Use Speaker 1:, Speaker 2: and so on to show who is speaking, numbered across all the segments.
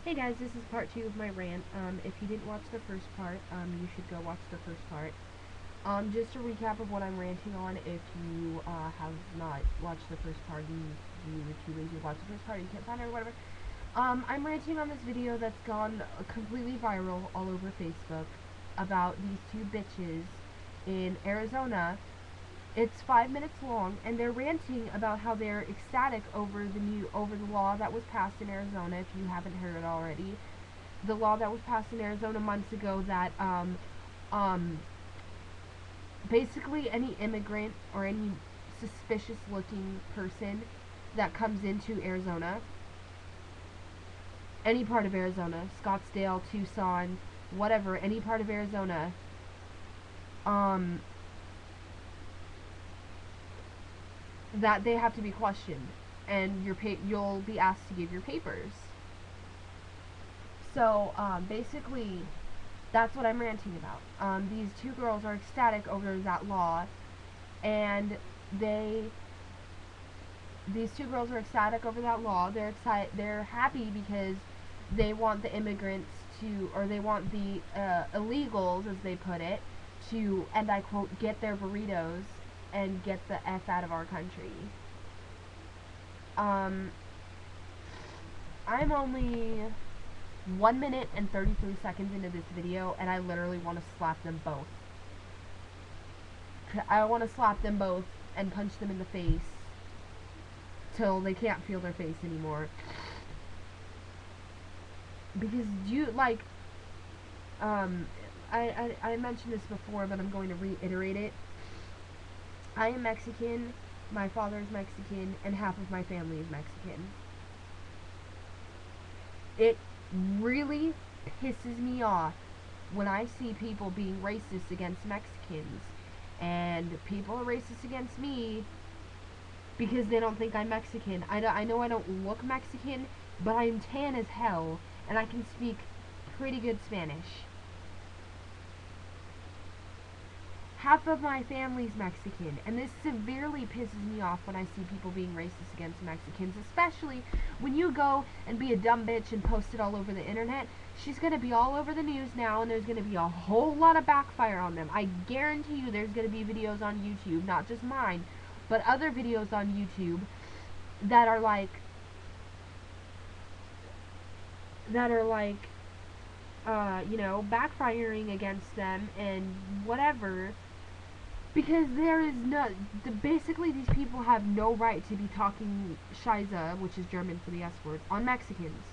Speaker 1: Hey guys, this is part 2 of my rant. If you didn't watch the first part, you should go watch the first part. Just a recap of what I'm ranting on. If you have not watched the first part and you're too lazy to watch the first part, you can't find it or whatever. I'm ranting on this video that's gone completely viral all over Facebook about these two bitches in Arizona. It's 5 minutes long, and they're ranting about how they're ecstatic over the law that was passed in Arizona. If you haven't heard it already, the law that was passed in Arizona months ago that um, basically any immigrant or any suspicious-looking person that comes into Arizona, any part of Arizona, Scottsdale, Tucson, whatever, any part of Arizona, um, that they have to be questioned, and you'll be asked to give your papers. So basically, that's what I'm ranting about. These two girls are ecstatic over that law, and these two girls are ecstatic over that law. They're happy because they want the immigrants to, or they want the illegals, as they put it, to, and I quote, get their burritos and get the F out of our country. I'm only 1 minute and 33 seconds into this video, and I literally want to slap them both. I want to slap them both and punch them in the face till they can't feel their face anymore. Because I mentioned this before, but I'm going to reiterate it. I am Mexican, my father is Mexican, and half of my family is Mexican. It really pisses me off when I see people being racist against Mexicans, and people are racist against me because they don't think I'm Mexican. I know I don't look Mexican, but I'm tan as hell, and I can speak pretty good Spanish. Half of my family's Mexican, and this severely pisses me off when I see people being racist against Mexicans, especially when you go and be a dumb bitch and post it all over the internet. She's going to be all over the news now, and there's going to be a whole lot of backfire on them. I guarantee you there's going to be videos on YouTube, not just mine, but other videos on YouTube that are like, you know, backfiring against them and whatever. Because there is basically these people have no right to be talking Scheiße, which is German for the S word, on Mexicans.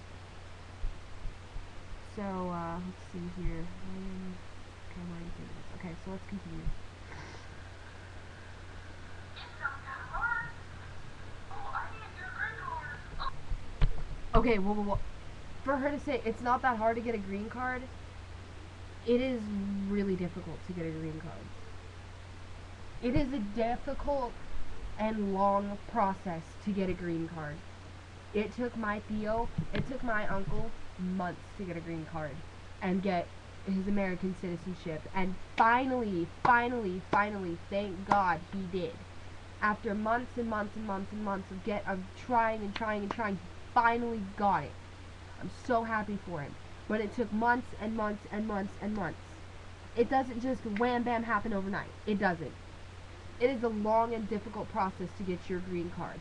Speaker 1: So, let's see here. Okay, so let's continue. Okay, well, for her to say it's not that hard to get a green card, it is really difficult to get a green card. It is a difficult and long process to get a green card. It took my uncle months to get a green card and get his American citizenship, and finally, thank God he did. After months and months and months and months of trying, he finally got it. I'm so happy for him. But it took months and months and months and months. It doesn't just wham bam happen overnight. It doesn't. It is a long and difficult process to get your green card.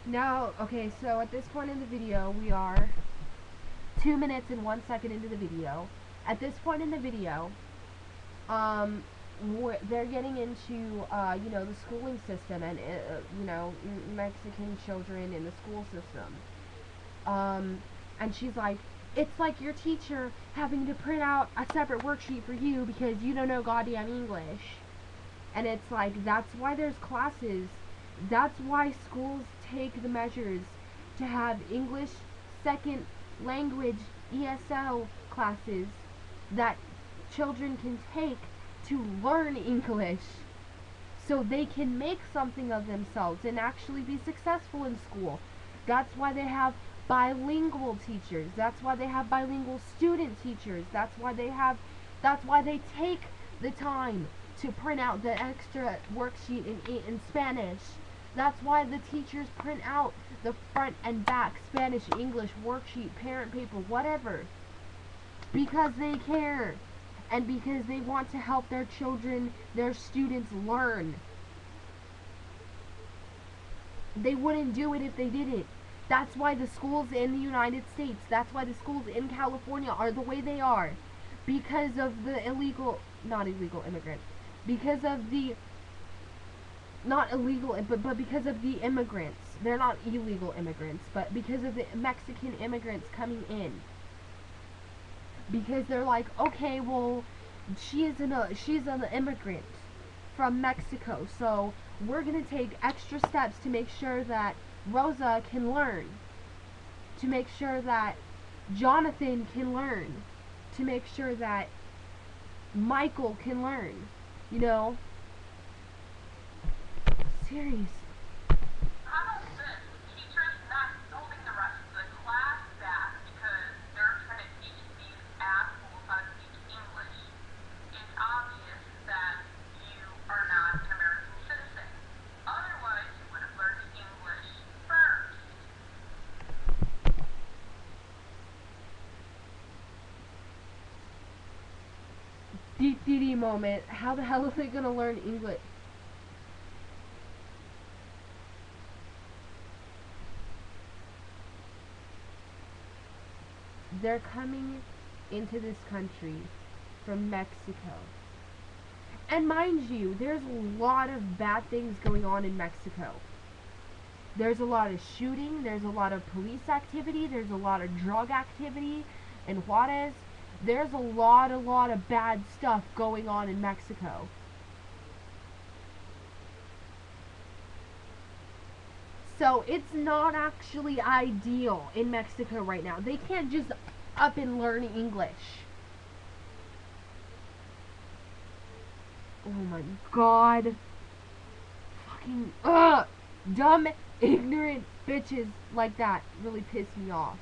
Speaker 1: Now, okay, so at this point in the video, we are 2 minutes and 1 second into the video. At this point in the video, they're getting into, you know, the schooling system and, you know, Mexican children in the school system. And she's like, it's like your teacher having to print out a separate worksheet for you because you don't know goddamn English. And it's like, that's why there's classes. That's why schools take the measures to have English second language ESL classes that children can take to learn English so they can make something of themselves and actually be successful in school. That's why they have bilingual teachers. That's why they have bilingual student teachers. That's why they take the time to print out the extra worksheet in Spanish. That's why the teachers print out the front and back Spanish, English worksheet, parent paper, whatever. Because they care. And because they want to help their children, their students learn. They wouldn't do it if they didn't. That's why the schools in the United States, that's why the schools in California are the way they are. Because of the not illegal immigrant. Because of the, not illegal, but because of the immigrants. They're not illegal immigrants, but because of the Mexican immigrants coming in. Because they're like, okay, well, she's an immigrant from Mexico, so we're gonna take extra steps to make sure that Rosa can learn, to make sure that Jonathan can learn, to make sure that Michael can learn, you know? Seriously. DD moment. How the hell are they gonna learn English? They're coming into this country from Mexico. And mind you, there's a lot of bad things going on in Mexico. There's a lot of shooting, there's a lot of police activity, there's a lot of drug activity in Juarez. There's a lot of bad stuff going on in Mexico. So it's not actually ideal in Mexico right now. They can't just up and learn English. Oh my god. Fucking dumb, ignorant bitches like that really piss me off.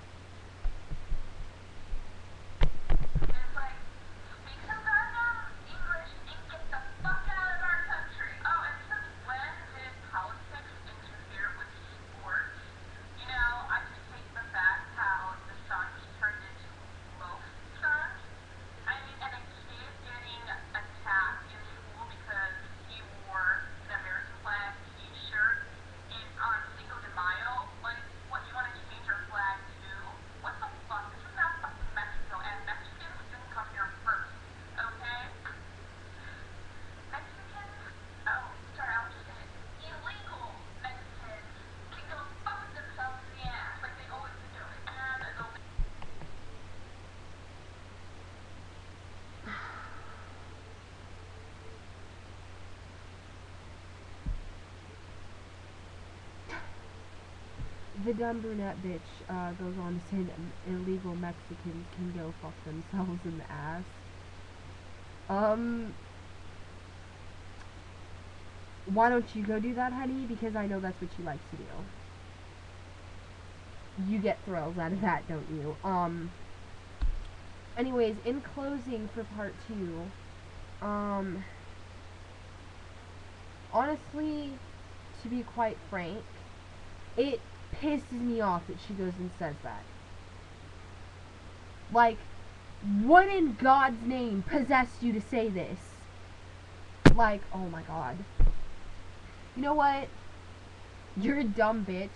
Speaker 1: The dumb brunette bitch goes on to say that illegal Mexicans can go fuck themselves in the ass. Why don't you go do that, honey? Because I know that's what you like to do. You get thrills out of that, don't you? Anyways, in closing for part 2, honestly, to be quite frank, it pisses me off that she goes and says that. Like, what in God's name possessed you to say this? Like, oh my god. You know what? You're a dumb bitch,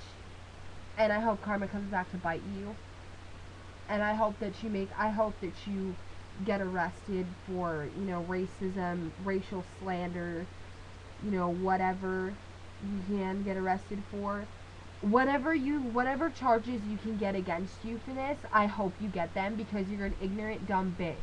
Speaker 1: and I hope karma comes back to bite you. And I hope that you get arrested for, you know, racism, racial slander, you know, whatever you can get arrested for. Whatever charges you can get against you for this, I hope you get them because you're an ignorant, dumb bitch.